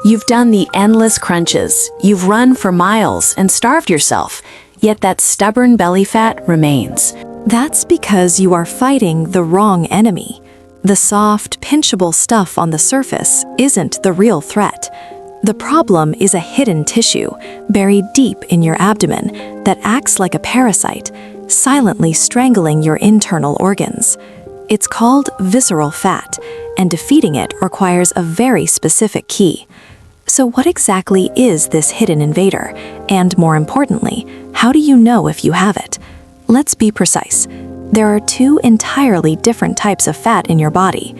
You've done the endless crunches, you've run for miles and starved yourself, yet that stubborn belly fat remains. That's because you are fighting the wrong enemy. The soft, pinchable stuff on the surface isn't the real threat. The problem is a hidden tissue buried deep in your abdomen that acts like a parasite, silently strangling your internal organs. It's called visceral fat, and defeating it requires a very specific key. So what exactly is this hidden invader? And more importantly, how do you know if you have it? Let's be precise. There are two entirely different types of fat in your body.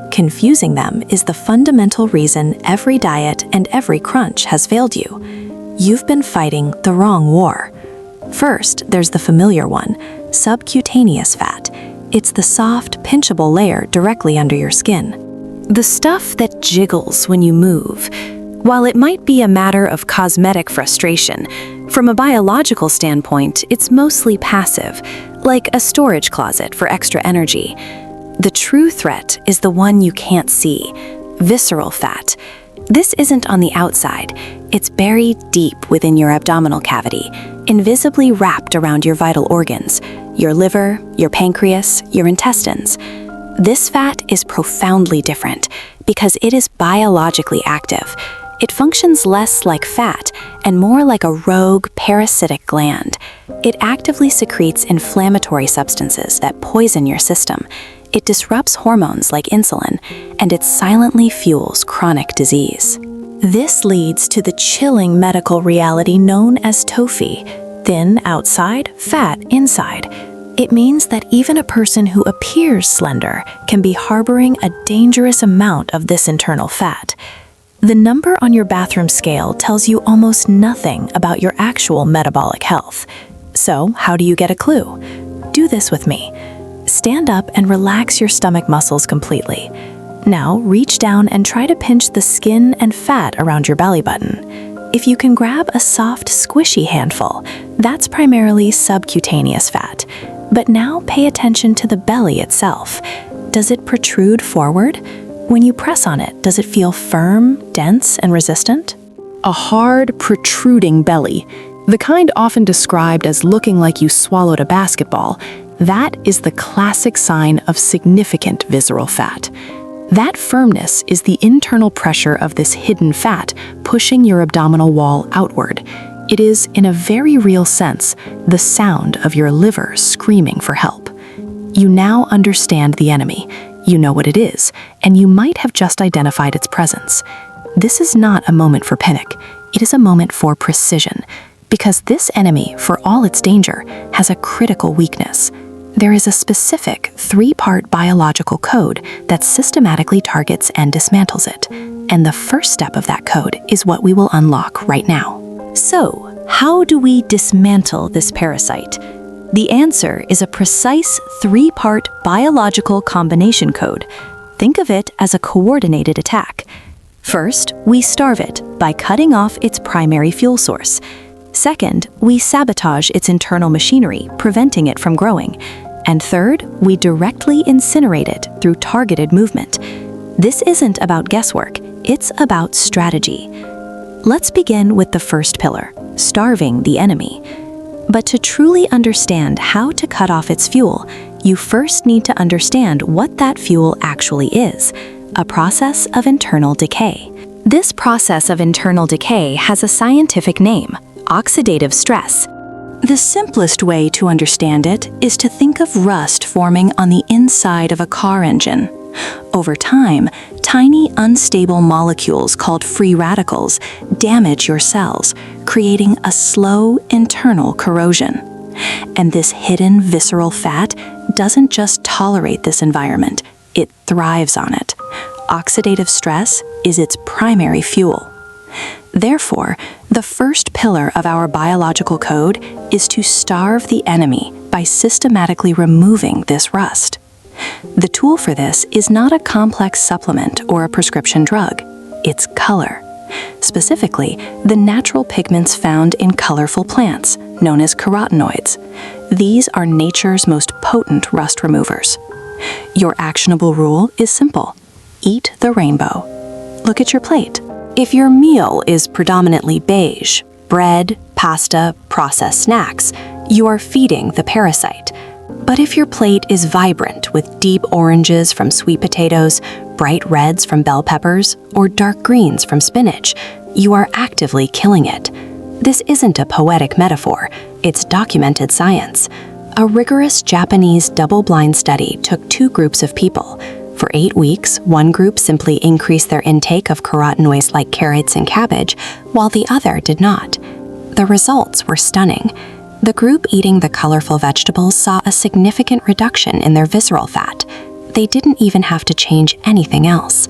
Confusing them is the fundamental reason every diet and every crunch has failed you. You've been fighting the wrong war. First, there's the familiar one, subcutaneous fat. It's the soft, pinchable layer directly under your skin. The stuff that jiggles when you move. While it might be a matter of cosmetic frustration, from a biological standpoint, it's mostly passive, like a storage closet for extra energy. The true threat is the one you can't see, visceral fat. This isn't on the outside. It's buried deep within your abdominal cavity, invisibly wrapped around your vital organs, your liver, your pancreas, your intestines. This fat is profoundly different because it is biologically active. It functions less like fat and more like a rogue parasitic gland. It actively secretes inflammatory substances that poison your system. It disrupts hormones like insulin, and it silently fuels chronic disease. This leads to the chilling medical reality known as TOFI, thin outside, fat inside. It means that even a person who appears slender can be harboring a dangerous amount of this internal fat. The number on your bathroom scale tells you almost nothing about your actual metabolic health. So, how do you get a clue? Do this with me. Stand up and relax your stomach muscles completely. Now, reach down and try to pinch the skin and fat around your belly button. If you can grab a soft, squishy handful, that's primarily subcutaneous fat. But now pay attention to the belly itself. Does it protrude forward? When you press on it, does it feel firm, dense, and resistant? A hard, protruding belly, the kind often described as looking like you swallowed a basketball, that is the classic sign of significant visceral fat. That firmness is the internal pressure of this hidden fat pushing your abdominal wall outward. It is, in a very real sense, the sound of your liver screaming for help. You now understand the enemy. You know what it is, and you might have just identified its presence. This is not a moment for panic. It is a moment for precision, because this enemy, for all its danger, has a critical weakness. There is a specific three-part biological code that systematically targets and dismantles it, and the first step of that code is what we will unlock right now. So, how do we dismantle this parasite? The answer is a precise three-part biological combination code. Think of it as a coordinated attack. First, we starve it by cutting off its primary fuel source. Second, we sabotage its internal machinery, preventing it from growing. And third, we directly incinerate it through targeted movement. This isn't about guesswork, it's about strategy. Let's begin with the first pillar, starving the enemy. But to truly understand how to cut off its fuel, you first need to understand what that fuel actually is, a process of internal decay. This process of internal decay has a scientific name, oxidative stress. The simplest way to understand it is to think of rust forming on the inside of a car engine. Over time, tiny unstable molecules called free radicals damage your cells, creating a slow internal corrosion. And this hidden visceral fat doesn't just tolerate this environment, it thrives on it. Oxidative stress is its primary fuel. Therefore, the first pillar of our biological code is to starve the enemy by systematically removing this rust. The tool for this is not a complex supplement or a prescription drug. It's color. Specifically, the natural pigments found in colorful plants, known as carotenoids. These are nature's most potent rust removers. Your actionable rule is simple. Eat the rainbow. Look at your plate. If your meal is predominantly beige, bread, pasta, processed snacks, you are feeding the parasite. But if your plate is vibrant with deep oranges from sweet potatoes, bright reds from bell peppers, or dark greens from spinach, you are actively killing it. This isn't a poetic metaphor, it's documented science. A rigorous Japanese double-blind study took 2 groups of people. For 8 weeks, one group simply increased their intake of carotenoids like carrots and cabbage, while the other did not. The results were stunning. The group eating the colorful vegetables saw a significant reduction in their visceral fat. They didn't even have to change anything else.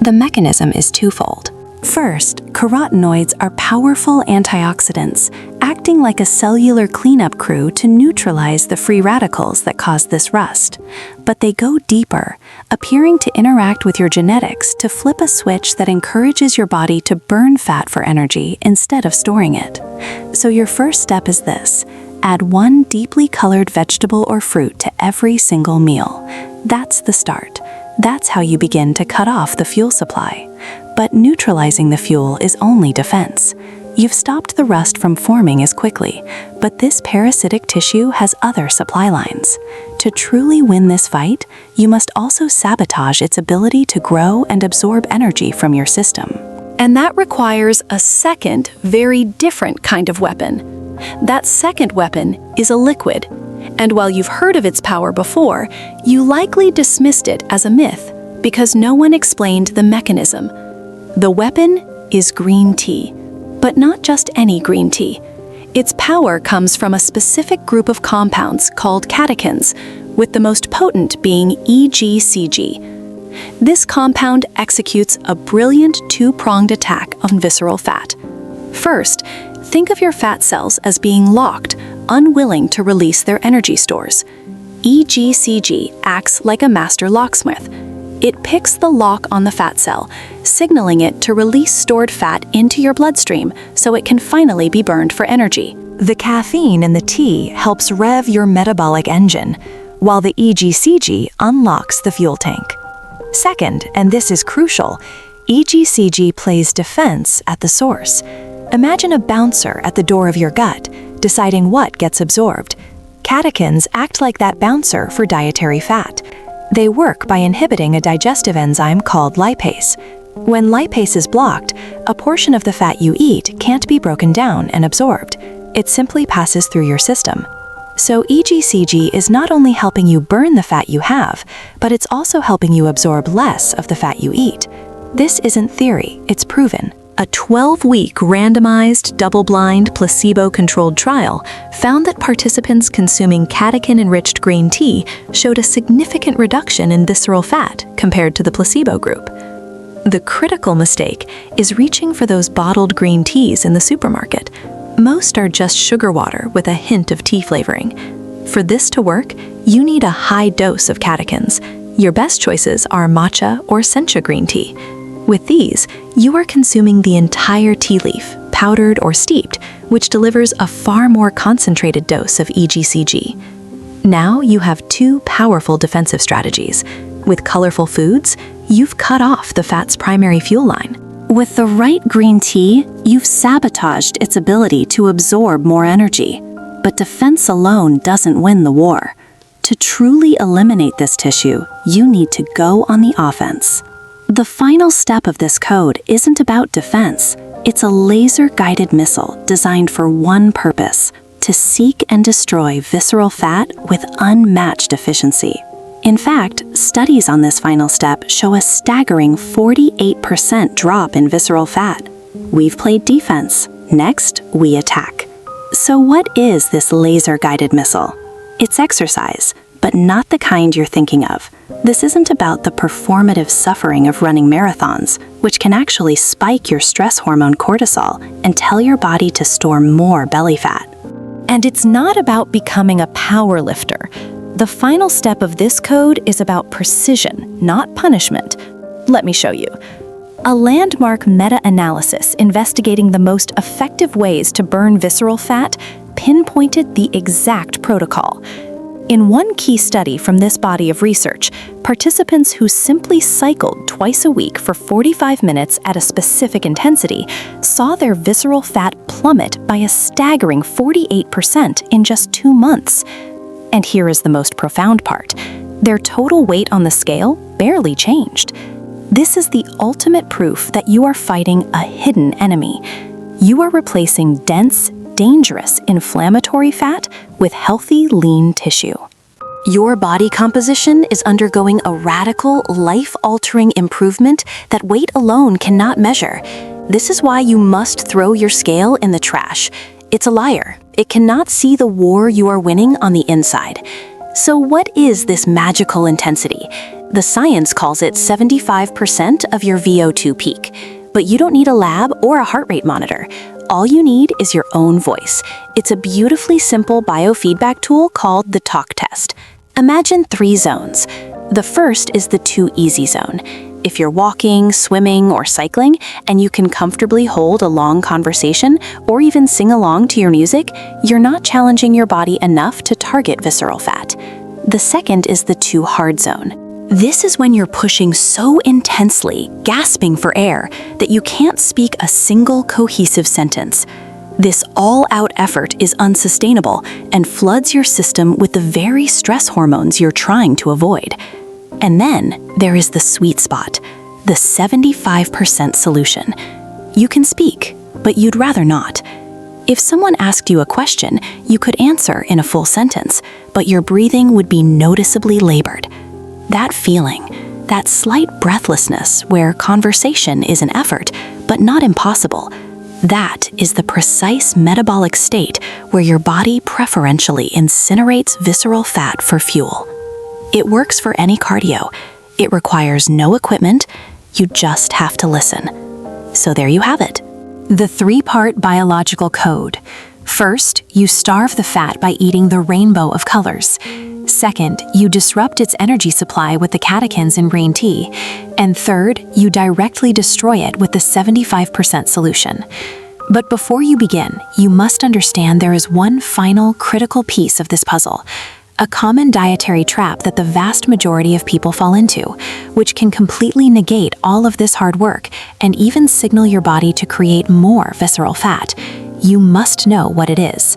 The mechanism is twofold. First, carotenoids are powerful antioxidants, acting like a cellular cleanup crew to neutralize the free radicals that cause this rust. But they go deeper, appearing to interact with your genetics to flip a switch that encourages your body to burn fat for energy instead of storing it. So your first step is this: add 1 deeply colored vegetable or fruit to every single meal. That's the start. That's how you begin to cut off the fuel supply. But neutralizing the fuel is only defense. You've stopped the rust from forming as quickly, but this parasitic tissue has other supply lines. To truly win this fight, you must also sabotage its ability to grow and absorb energy from your system. And that requires a second, very different kind of weapon. That second weapon is a liquid. And while you've heard of its power before, you likely dismissed it as a myth because no one explained the mechanism. The weapon is green tea, but not just any green tea. Its power comes from a specific group of compounds called catechins, with the most potent being EGCG. This compound executes a brilliant 2-pronged attack on visceral fat. First, think of your fat cells as being locked, unwilling to release their energy stores. EGCG acts like a master locksmith. It picks the lock on the fat cell, signaling it to release stored fat into your bloodstream so it can finally be burned for energy. The caffeine in the tea helps rev your metabolic engine, while the EGCG unlocks the fuel tank. Second, and this is crucial, EGCG plays defense at the source. Imagine a bouncer at the door of your gut, deciding what gets absorbed. Catechins act like that bouncer for dietary fat. They work by inhibiting a digestive enzyme called lipase. When lipase is blocked, a portion of the fat you eat can't be broken down and absorbed. It simply passes through your system. So EGCG is not only helping you burn the fat you have, but it's also helping you absorb less of the fat you eat. This isn't theory, it's proven. A 12-week randomized, double-blind, placebo-controlled trial found that participants consuming catechin-enriched green tea showed a significant reduction in visceral fat compared to the placebo group. The critical mistake is reaching for those bottled green teas in the supermarket. Most are just sugar water with a hint of tea flavoring. For this to work, you need a high dose of catechins. Your best choices are matcha or sencha green tea. With these, you are consuming the entire tea leaf, powdered or steeped, which delivers a far more concentrated dose of EGCG. Now you have 2 powerful defensive strategies. With colorful foods, you've cut off the fat's primary fuel line. With the right green tea, you've sabotaged its ability to absorb more energy. But defense alone doesn't win the war. To truly eliminate this tissue, you need to go on the offense. The final step of this code isn't about defense. It's a laser-guided missile designed for one purpose: to seek and destroy visceral fat with unmatched efficiency. In fact, studies on this final step show a staggering 48% drop in visceral fat. We've played defense. Next, we attack. So what is this laser-guided missile? It's exercise, but not the kind you're thinking of. This isn't about the performative suffering of running marathons, which can actually spike your stress hormone cortisol and tell your body to store more belly fat. And it's not about becoming a power lifter. The final step of this code is about precision, not punishment. Let me show you. A landmark meta-analysis investigating the most effective ways to burn visceral fat pinpointed the exact protocol. In one key study from this body of research, participants who simply cycled twice a week for 45 minutes at a specific intensity saw their visceral fat plummet by a staggering 48% in just 2 months. And here is the most profound part. Their total weight on the scale barely changed. This is the ultimate proof that you are fighting a hidden enemy. You are replacing dense, dangerous, inflammatory fat with healthy, lean tissue. Your body composition is undergoing a radical, life-altering improvement that weight alone cannot measure. This is why you must throw your scale in the trash. It's a liar. It cannot see the war you are winning on the inside. So what is this magical intensity? The science calls it 75% of your VO2 peak. But you don't need a lab or a heart rate monitor. All you need is your own voice. It's a beautifully simple biofeedback tool called the talk test. Imagine 3 zones. The first is the too easy zone. If you're walking, swimming, or cycling, and you can comfortably hold a long conversation or even sing along to your music, you're not challenging your body enough to target visceral fat. The second is the too hard zone. This is when you're pushing so intensely, gasping for air, that you can't speak a single cohesive sentence. This all-out effort is unsustainable and floods your system with the very stress hormones you're trying to avoid. And then there is the sweet spot, the 75% solution. You can speak, but you'd rather not. If someone asked you a question, you could answer in a full sentence, but your breathing would be noticeably labored. That feeling, that slight breathlessness where conversation is an effort, but not impossible, that is the precise metabolic state where your body preferentially incinerates visceral fat for fuel. It works for any cardio. It requires no equipment. You just have to listen. So there you have it. The 3-part biological code. First, you starve the fat by eating the rainbow of colors. Second, you disrupt its energy supply with the catechins in green tea. And third, you directly destroy it with the 75% solution. But before you begin, you must understand there is one final critical piece of this puzzle. A common dietary trap that the vast majority of people fall into, which can completely negate all of this hard work and even signal your body to create more visceral fat. You must know what it is.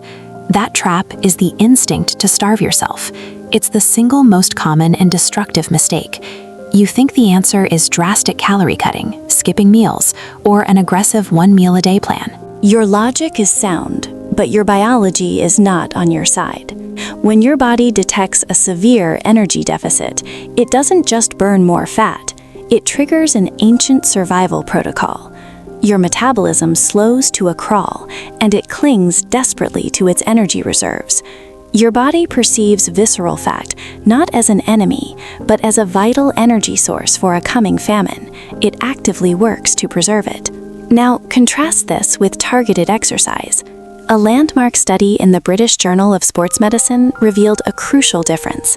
That trap is the instinct to starve yourself. It's the single most common and destructive mistake. You think the answer is drastic calorie cutting, skipping meals, or an aggressive 1-meal-a-day plan. Your logic is sound, but your biology is not on your side. When your body detects a severe energy deficit, it doesn't just burn more fat, it triggers an ancient survival protocol. Your metabolism slows to a crawl, and it clings desperately to its energy reserves. Your body perceives visceral fat not as an enemy, but as a vital energy source for a coming famine. It actively works to preserve it. Now, contrast this with targeted exercise. A landmark study in the British Journal of Sports Medicine revealed a crucial difference.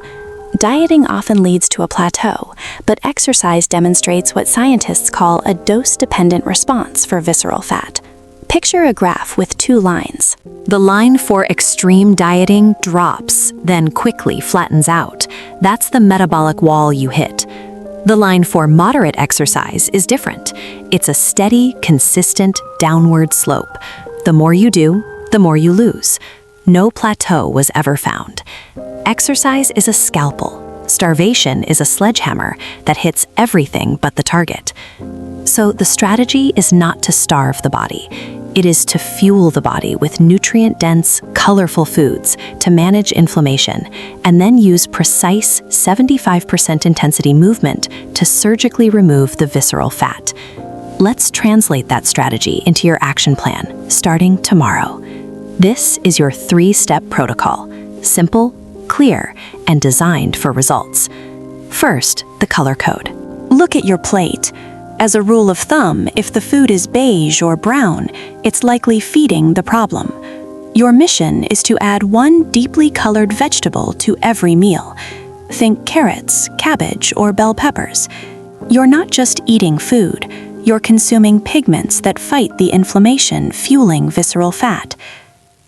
Dieting often leads to a plateau, but exercise demonstrates what scientists call a dose-dependent response for visceral fat. Picture a graph with 2 lines. The line for extreme dieting drops, then quickly flattens out. That's the metabolic wall you hit. The line for moderate exercise is different. It's a steady, consistent, downward slope. The more you do, the more you lose. No plateau was ever found. Exercise is a scalpel. Starvation is a sledgehammer that hits everything but the target. So the strategy is not to starve the body. It is to fuel the body with nutrient-dense, colorful foods to manage inflammation, and then use precise 75% intensity movement to surgically remove the visceral fat. Let's translate that strategy into your action plan, starting tomorrow. This is your 3-step protocol, simple, clear, and designed for results. First, the color code. Look at your plate. As a rule of thumb, if the food is beige or brown, it's likely feeding the problem. Your mission is to add 1 deeply colored vegetable to every meal. Think carrots, cabbage, or bell peppers. You're not just eating food, you're consuming pigments that fight the inflammation fueling visceral fat.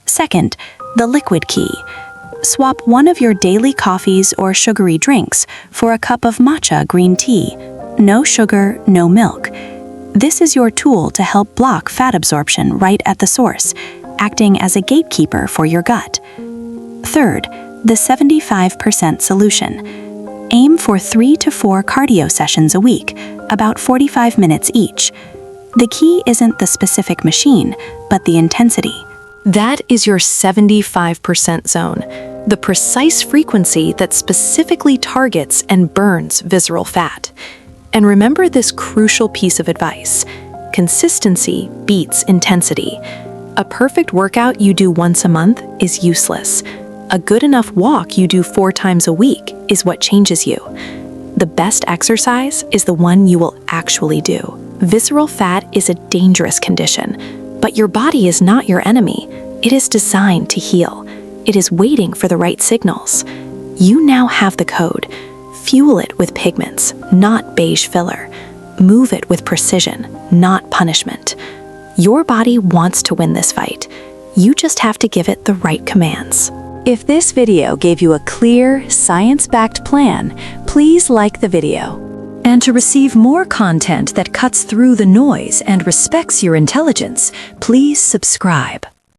Second, the liquid key. Swap one of your daily coffees or sugary drinks for a cup of matcha green tea. No sugar, no milk. This is your tool to help block fat absorption right at the source, acting as a gatekeeper for your gut. Third, the 75% solution. Aim for 3 to 4 cardio sessions a week, about 45 minutes each. The key isn't the specific machine, but the intensity. That is your 75% zone, the precise frequency that specifically targets and burns visceral fat. And remember this crucial piece of advice: consistency beats intensity. A perfect workout you do once a month is useless. A good enough walk you do 4 times a week is what changes you. The best exercise is the one you will actually do. Visceral fat is a dangerous condition, but your body is not your enemy. It is designed to heal. It is waiting for the right signals. You now have the code. Fuel it with pigments, not beige filler. Move it with precision, not punishment. Your body wants to win this fight. You just have to give it the right commands. If this video gave you a clear, science-backed plan, please like the video. And to receive more content that cuts through the noise and respects your intelligence, please subscribe.